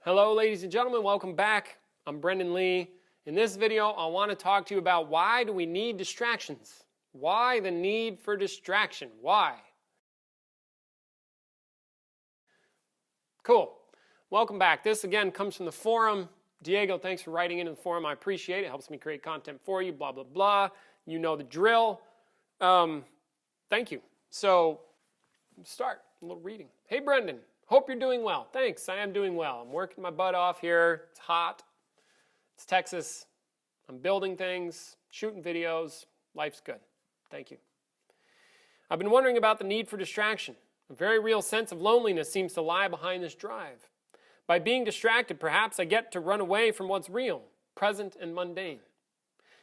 Hello, ladies and gentlemen. Welcome back. I'm Brendan Lee. In this video, I want to talk to you about why do we need distractions? Why the need for distraction? Why? Cool. Welcome back. This, again, comes from the forum. Diego, thanks for writing into the forum. I appreciate it. It helps me create content for you, blah, blah, blah. You know the drill. Thank you. So, start. A little reading. Hey, Brendan. Hope you're doing well. Thanks. I am doing well. I'm working my butt off here. It's hot. It's Texas. I'm building things, shooting videos. Life's good. Thank you. I've been wondering about the need for distraction. A very real sense of loneliness seems to lie behind this drive. By being distracted, perhaps I get to run away from what's real, present, and mundane.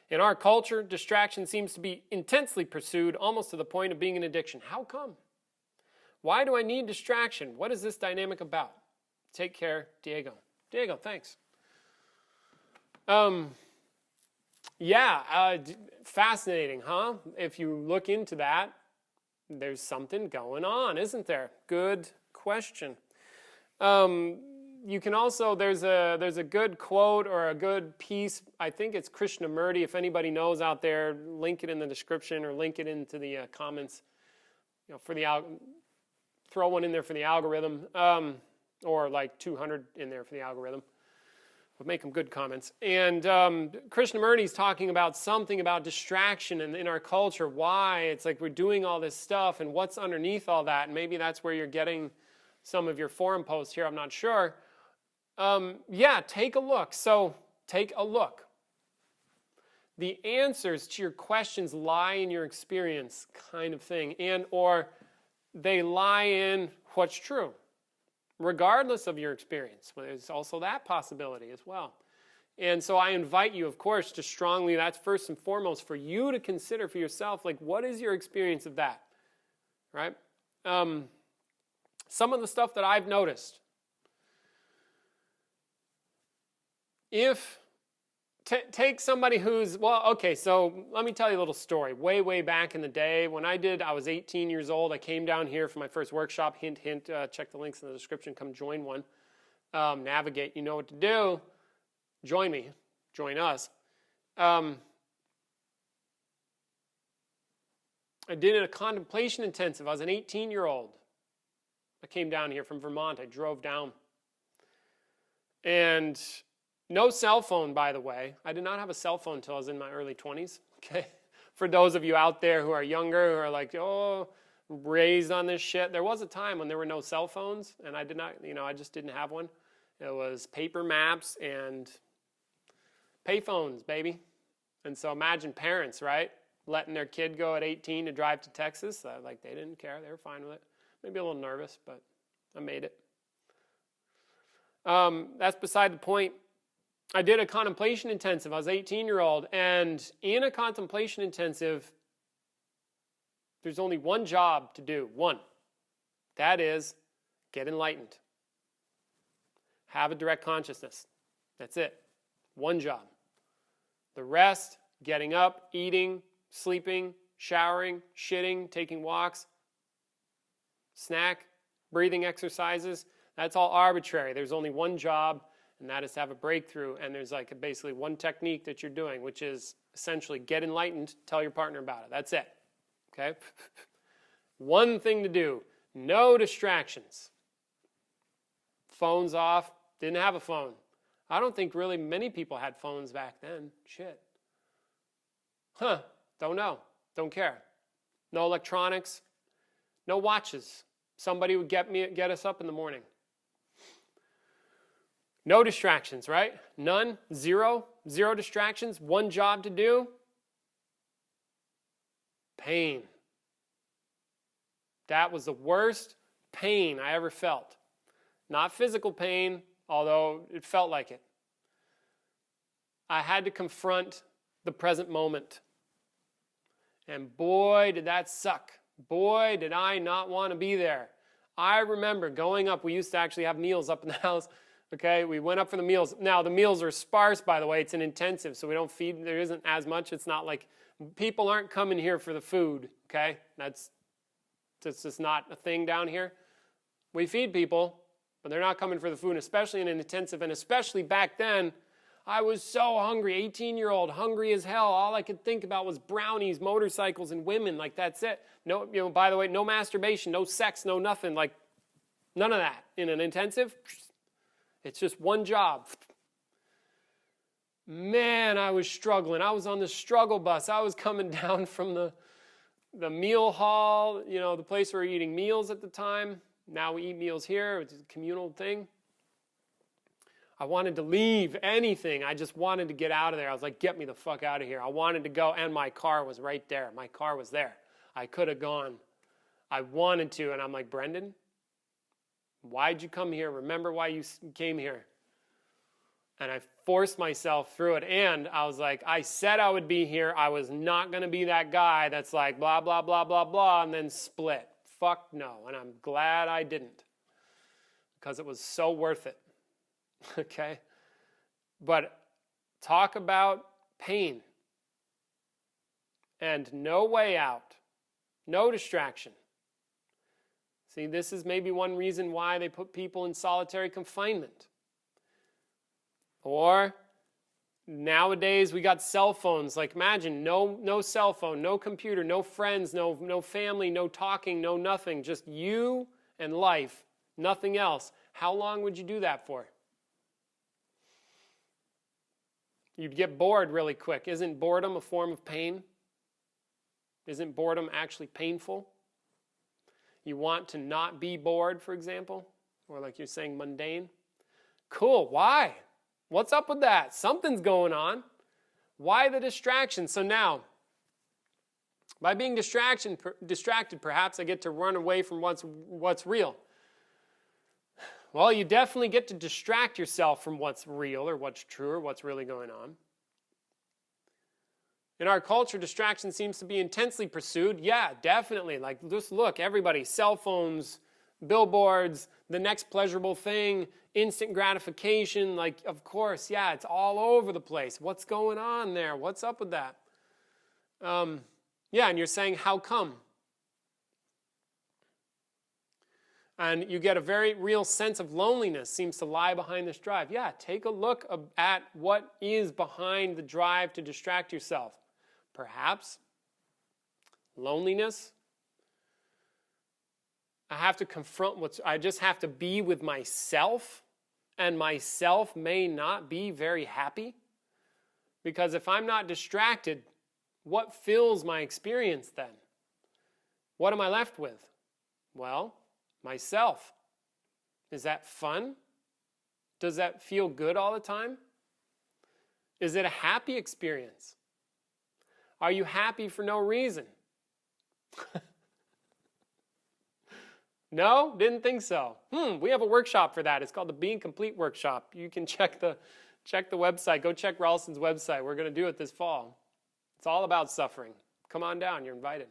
In our culture, distraction seems to be intensely pursued, almost to the point of being an addiction. How come? Why do I need distraction? What is this dynamic about? Take care, Diego. Diego, thanks. Fascinating, huh? If you look into that, there's something going on, isn't there? Good question. You can also, there's a good quote or a good piece. I think it's Krishnamurti. If anybody knows out there, link it in the description or link it into the comments. You know, for the throw one in there for the algorithm, or like 200 in there for the algorithm. Would make them good comments. And Krishnamurti's talking about something about distraction in our culture. Why it's like we're doing all this stuff, and what's underneath all that. And maybe that's where you're getting some of your forum posts here. I'm not sure. Take a look. So take a look. The answers to your questions lie in your experience, kind of thing, and or they lie in what's true, regardless of your experience. There's also that possibility as well. And so I invite you, of course, to strongly, that's first and foremost, for you to consider for yourself, like, what is your experience of that, right? Some of the stuff that I've noticed, take somebody who's, so let me tell you a little story. Way back in the day, when I was 18 years old. I came down here for my first workshop. Hint, hint, check the links in the description. Come join one. Navigate, you know what to do. Join me. Join us. I did a contemplation intensive. I was an 18-year-old. I came down here from Vermont. I drove down. And no cell phone, by the way. I did not have a cell phone until I was in my early 20s. Okay, for those of you out there who are younger, who are like, raised on this shit. There was a time when there were no cell phones, and I did not, I just didn't have one. It was paper maps and payphones, baby. And so imagine parents, right, letting their kid go at 18 to drive to Texas. Like, they didn't care. They were fine with it. Maybe a little nervous, but I made it. That's beside the point. I did a contemplation intensive. I was an 18-year-old, and in a contemplation intensive, there's only one job to do. One. That is, get enlightened. Have a direct consciousness. That's it. One job. The rest, getting up, eating, sleeping, showering, shitting, taking walks, snack, breathing exercises, that's all arbitrary. There's only one job, and that is to have a breakthrough. And there's like basically one technique that you're doing, which is essentially get enlightened, tell your partner about it. That's it. Okay? One thing to do. No distractions. Phones off. Didn't have a phone. I don't think really many people had phones back then. Shit. Don't know. Don't care. No electronics. No watches. Somebody would get us up in the morning. No distractions, right? None, zero distractions, one job to do. Pain. That was the worst pain I ever felt. Not physical pain, although it felt like it. I had to confront the present moment. And boy, did that suck. Boy, did I not want to be there. I remember going up, we used to actually have meals up in the house. Okay, we went up for the meals. Now, the meals are sparse, by the way. It's an intensive, so we don't feed. There isn't as much. It's not like people aren't coming here for the food, okay? That's just not a thing down here. We feed people, But they're not coming for the food, and especially in an intensive, and especially back then, I was so hungry, 18-year-old, hungry as hell. All I could think about was brownies, motorcycles, and women. Like, that's it. No, by the way, no masturbation, no sex, no nothing. Like, none of that. In an intensive, it's just one job. Man, I was struggling. I was on the struggle bus. I was coming down from the meal hall, the place where we're eating meals at the time. Now we eat meals here. It's a communal thing. I wanted to leave anything. I just wanted to get out of there. I was like, get me the fuck out of here. I wanted to go, and my car was right there. My car was there. I could have gone. I wanted to, and I'm like, Brendan, why'd you come here? Remember why you came here. And I forced myself through it, and I was like, I said I would be here. I was not going to be that guy that's like, blah, blah, blah, blah, blah, and then split. Fuck no, and I'm glad I didn't, because it was so worth it. Okay? But talk about pain and no way out, no distraction. See, this is maybe one reason why they put people in solitary confinement. Or nowadays we got cell phones. Like, imagine no cell phone, no computer, no friends, no family, no talking, no nothing, just you and life, nothing else. How long would you do that for? You'd get bored really quick. Isn't boredom a form of pain? Isn't boredom actually painful? You want to not be bored, for example? Or like you're saying, mundane? Cool, why? What's up with that? Something's going on. Why the distraction? So now, by being distracted, perhaps I get to run away from what's real. Well, you definitely get to distract yourself from what's real or what's true or what's really going on. In our culture, distraction seems to be intensely pursued. Yeah, definitely. Like, just look, everybody, cell phones, billboards, the next pleasurable thing, instant gratification. Like, of course, yeah, it's all over the place. What's going on there? What's up with that? Yeah, and you're saying, how come? And you get a very real sense of loneliness seems to lie behind this drive. Yeah, take a look at what is behind the drive to distract yourself. Perhaps loneliness. I have to confront I just have to be with myself, and myself may not be very happy. Because if I'm not distracted, what fills my experience then? What am I left with? Well, myself. Is that fun? Does that feel good all the time? Is it a happy experience? Are you happy for no reason? No? Didn't think so. We have a workshop for that. It's called the Being Complete Workshop. You can check the website. Go check Ralston's website. We're going to do it this fall. It's all about suffering. Come on down. You're invited.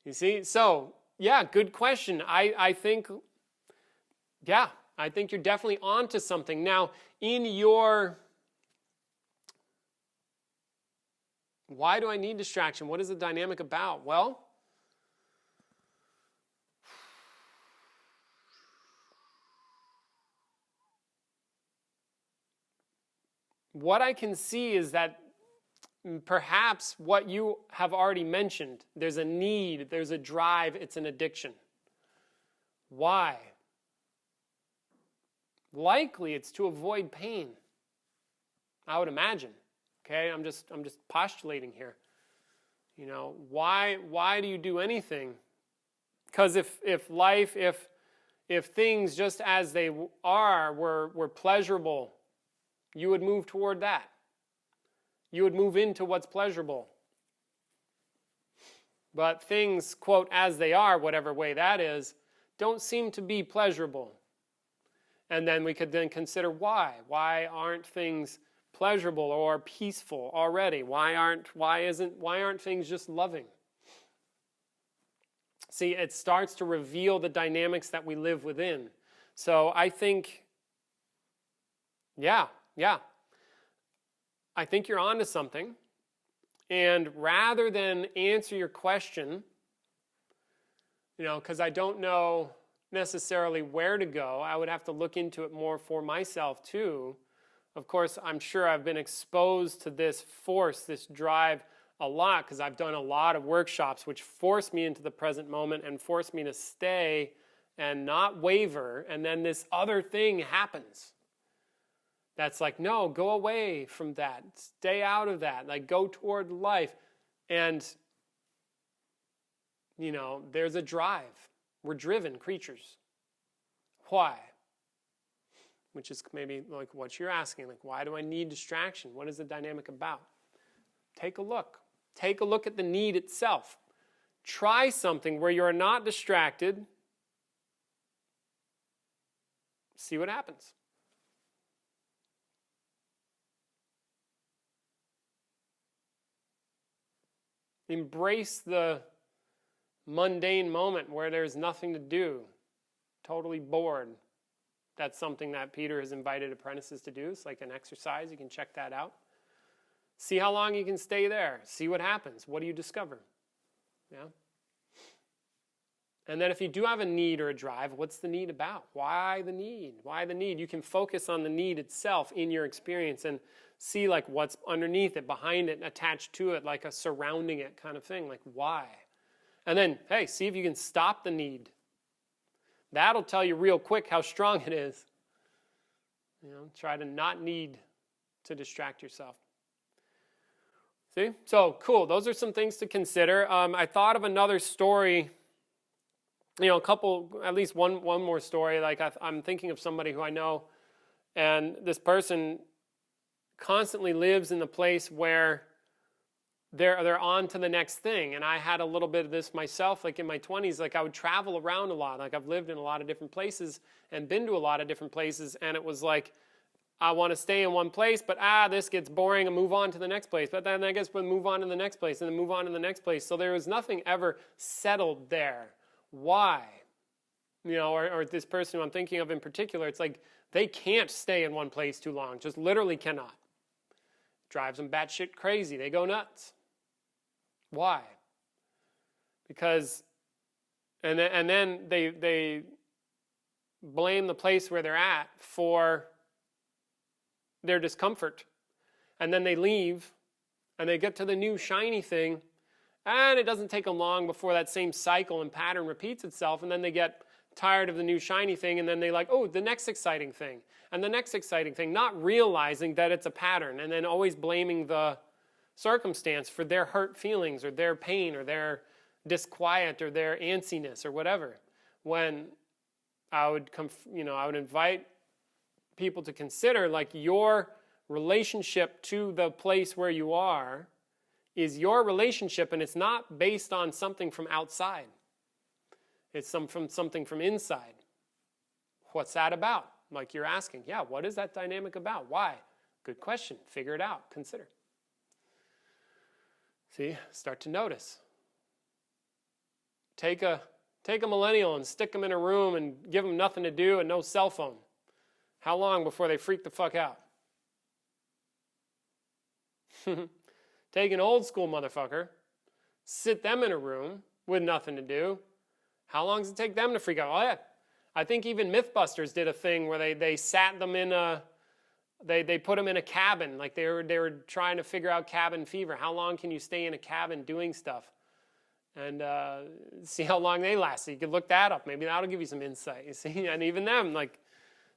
You see? So, yeah, good question. I think you're definitely onto something. Now, in your, why do I need distraction? What is the dynamic about? Well, what I can see is that perhaps what you have already mentioned, there's a need, there's a drive, it's an addiction. Why? Likely it's to avoid pain. I would imagine. Okay, I'm just postulating here. Why do you do anything? Because if life, if things just as they are were pleasurable, you would move toward that. You would move into what's pleasurable. But things, quote, as they are, whatever way that is, don't seem to be pleasurable. And then we could then consider why. Why aren't things pleasurable or peaceful already? Why aren't things just loving? See, it starts to reveal the dynamics that we live within. So I think, yeah. I think you're onto something. And rather than answer your question, because I don't know necessarily where to go. I would have to look into it more for myself too. Of course, I'm sure I've been exposed to this force, this drive a lot, because I've done a lot of workshops which force me into the present moment and force me to stay and not waver, and then this other thing happens. That's like, no, go away from that. Stay out of that. Like, go toward life. And, there's a drive. We're driven creatures. Why? Which is maybe like what you're asking. Like, why do I need distraction? What is the dynamic about? Take a look. Take a look at the need itself. Try something where you're not distracted. See what happens. Embrace the mundane moment where there's nothing to do, totally bored. That's something that Peter has invited apprentices to do. It's like an exercise. You can check that out. See how long you can stay there. See what happens. What do you discover? Yeah. And then if you do have a need or a drive, what's the need about? Why the need? Why the need? You can focus on the need itself in your experience and see like what's underneath it, behind it, attached to it, like a surrounding it kind of thing. Like why? And then, hey, see if you can stop the need. That'll tell you real quick how strong it is. Try to not need to distract yourself. See? So, cool. Those are some things to consider. I thought of another story, a couple, at least one more story. Like I'm thinking of somebody who I know, and this person constantly lives in the place where they're on to the next thing. And I had a little bit of this myself, like in my 20s. Like I would travel around a lot. Like I've lived in a lot of different places and been to a lot of different places. And it was like, I want to stay in one place, but this gets boring and move on to the next place. But then I guess we'll move on to the next place and then move on to the next place. So there was nothing ever settled there. Why? Or this person who I'm thinking of in particular, it's like they can't stay in one place too long. Just literally cannot. Drives them batshit crazy. They go nuts. Why? Because, and then they blame the place where they're at for their discomfort. And then they leave, and they get to the new shiny thing, and it doesn't take them long before that same cycle and pattern repeats itself, and then they get tired of the new shiny thing, and then they like, the next exciting thing, and the next exciting thing, not realizing that it's a pattern, and then always blaming the circumstance for their hurt feelings or their pain or their disquiet or their antsiness or whatever. When I would I would invite people to consider like your relationship to the place where you are is your relationship, and it's not based on something from outside. It's something from inside. What's that about? Like you're asking, what is that dynamic about? Why? Good question. Figure it out. Consider. See, start to notice. Take a millennial and stick them in a room and give them nothing to do and no cell phone. How long before they freak the fuck out? Take an old school motherfucker, sit them in a room with nothing to do. How long does it take them to freak out? I think even Mythbusters did a thing where they sat them in they put them in a cabin, like they were trying to figure out cabin fever. How long can you stay in a cabin doing stuff? And see how long they last. So you could look that up. Maybe that'll give you some insight. You see, and even them, like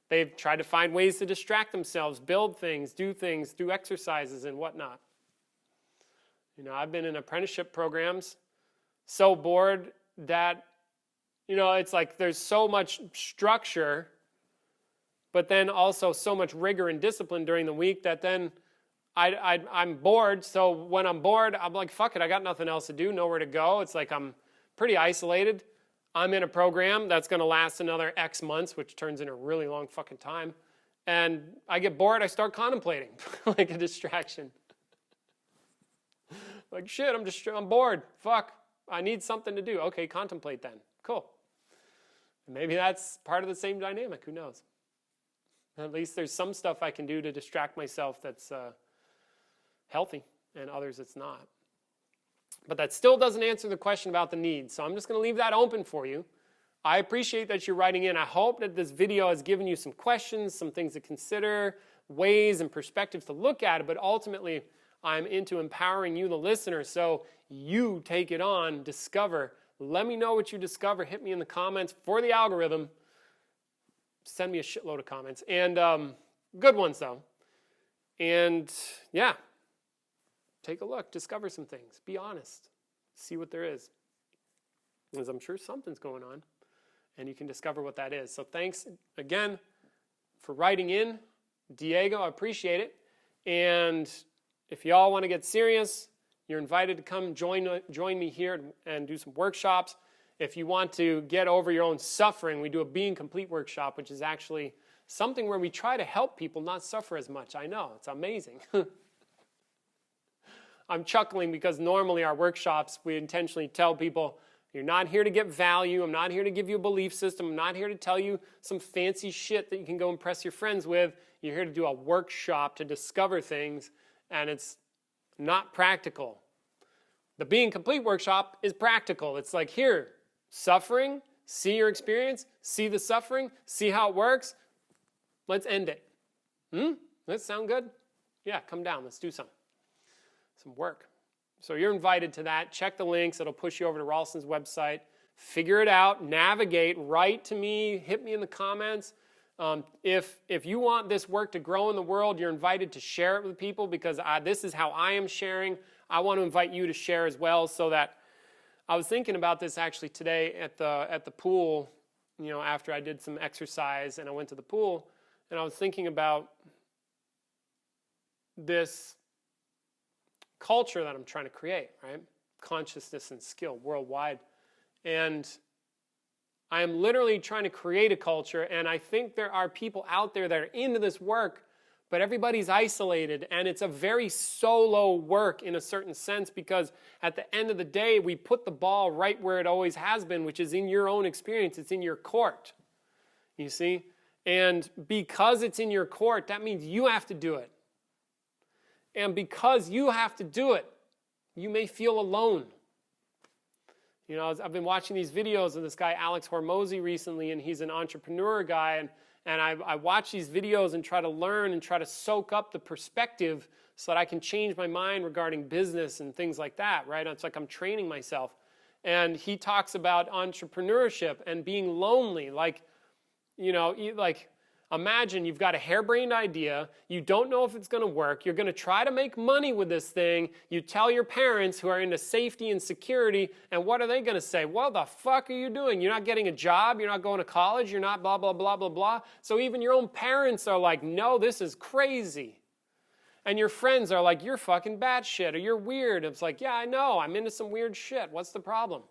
they've tried to find ways to distract themselves, build things, do exercises and whatnot. I've been in apprenticeship programs, so bored that it's like there's so much structure, but then also so much rigor and discipline during the week that then I'm bored. So when I'm bored, I'm like, fuck it, I got nothing else to do, nowhere to go. It's like I'm pretty isolated. I'm in a program that's going to last another X months, which turns into a really long fucking time. And I get bored, I start contemplating, like a distraction. Like, shit, I'm bored. Fuck, I need something to do. Okay, contemplate then. Cool. Maybe that's part of the same dynamic. Who knows? At least there's some stuff I can do to distract myself that's healthy, and others it's not. But that still doesn't answer the question about the need. So I'm just going to leave that open for you. I appreciate that you're writing in. I hope that this video has given you some questions, some things to consider, ways and perspectives to look at it, but ultimately I'm into empowering you, the listener, so you take it on, discover. Let me know what you discover. Hit me in the comments for the algorithm. Send me a shitload of comments. And good ones, though. And yeah, take a look. Discover some things. Be honest. See what there is. Because I'm sure something's going on. And you can discover what that is. So thanks again for writing in. Diego, I appreciate it. And if you all want to get serious, you're invited to come join me here and do some workshops. If you want to get over your own suffering, we do a Being Complete workshop, which is actually something where we try to help people not suffer as much. I know, it's amazing. I'm chuckling because normally our workshops, we intentionally tell people, you're not here to get value. I'm not here to give you a belief system. I'm not here to tell you some fancy shit that you can go impress your friends with. You're here to do a workshop to discover things, and it's not practical. The Being Complete workshop is practical. It's like, here, suffering, see your experience, see the suffering, see how it works. Let's end it. Does that sound good? Yeah, come down. Let's do some work. So you're invited to that. Check the links. It'll push you over to Ralston's website. Figure it out. Navigate. Write to me. Hit me in the comments. If you want this work to grow in the world, you're invited to share it with people because this is how I am sharing. I want to invite you to share as well, so that I was thinking about this actually today at the pool, after I did some exercise and I went to the pool, and I was thinking about this culture that I'm trying to create, right? Consciousness and skill worldwide. And I am literally trying to create a culture, and I think there are people out there that are into this work, but everybody's isolated, and it's a very solo work in a certain sense, because at the end of the day, we put the ball right where it always has been, which is in your own experience. It's in your court, you see? And because it's in your court, that means you have to do it. And because you have to do it, you may feel alone. I've been watching these videos of this guy, Alex Hormozy, recently, and he's an entrepreneur guy, and I watch these videos and try to learn and try to soak up the perspective so that I can change my mind regarding business and things like that, right? It's like I'm training myself. And he talks about entrepreneurship and being lonely, imagine you've got a harebrained idea, you don't know if it's going to work, you're going to try to make money with this thing, you tell your parents who are into safety and security, and what are they going to say? What the fuck are you doing? You're not getting a job, you're not going to college, you're not blah, blah, blah, blah, blah. So even your own parents are like, no, this is crazy. And your friends are like, you're fucking batshit, or you're weird. It's like, yeah, I know, I'm into some weird shit. What's the problem?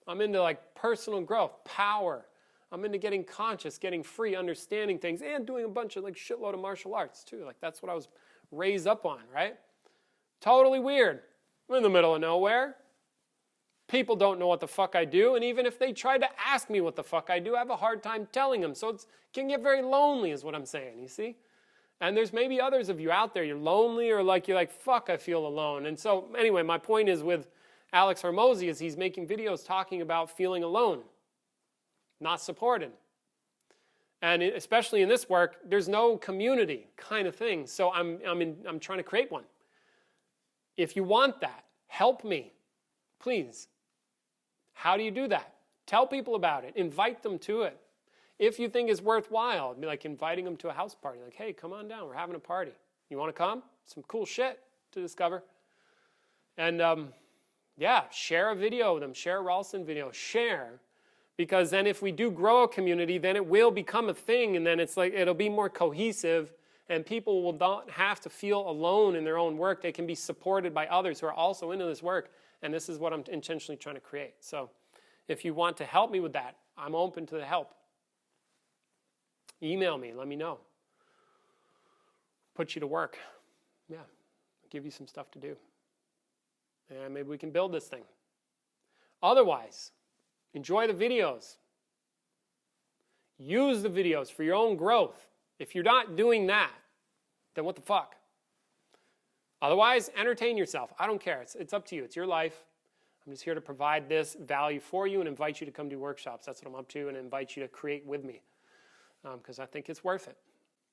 I'm into personal growth, power. I'm into getting conscious, getting free, understanding things, and doing a bunch of shitload of martial arts too. That's what I was raised up on, right? Totally weird. I'm in the middle of nowhere. People don't know what the fuck I do, and even if they tried to ask me what the fuck I do, I have a hard time telling them. So it can get very lonely is what I'm saying, you see? And there's maybe others of you out there, you're lonely, or you're like, fuck, I feel alone. And so anyway, my point is with Alex Hormozy is he's making videos talking about feeling alone. Not supported. And especially in this work, there's no community kind of thing. So I'm trying to create one. If you want that, help me, please. How do you do that? Tell people about it. Invite them to it. If you think it's worthwhile, it'd be like inviting them to a house party. Like, hey, come on down. We're having a party. You want to come? Some cool shit to discover. And share a video with them. Share a Ralston video. Share. Because then if we do grow a community, then it will become a thing, and then it'll be more cohesive, and people will not have to feel alone in their own work. They can be supported by others who are also into this work, and this is what I'm intentionally trying to create. So if you want to help me with that, I'm open to the help. Email me, let me know. Put you to work. Yeah, give you some stuff to do. And maybe we can build this thing. Otherwise, enjoy the videos. Use the videos for your own growth. If you're not doing that, then what the fuck? Otherwise, entertain yourself. I don't care. It's up to you. It's your life. I'm just here to provide this value for you and invite you to come do workshops. That's what I'm up to, and invite you to create with me because I think it's worth it.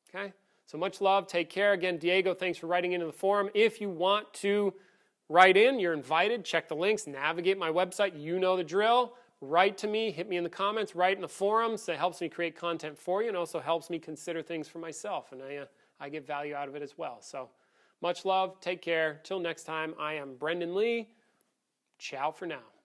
Okay? So much love. Take care. Again, Diego, thanks for writing into the forum. If you want to write in, you're invited. Check the links. Navigate my website. You know the drill. Write to me. Hit me in the comments. Write in the forums. That helps me create content for you and also helps me consider things for myself. And I get value out of it as well. So much love. Take care. Till next time, I am Brendan Lee. Ciao for now.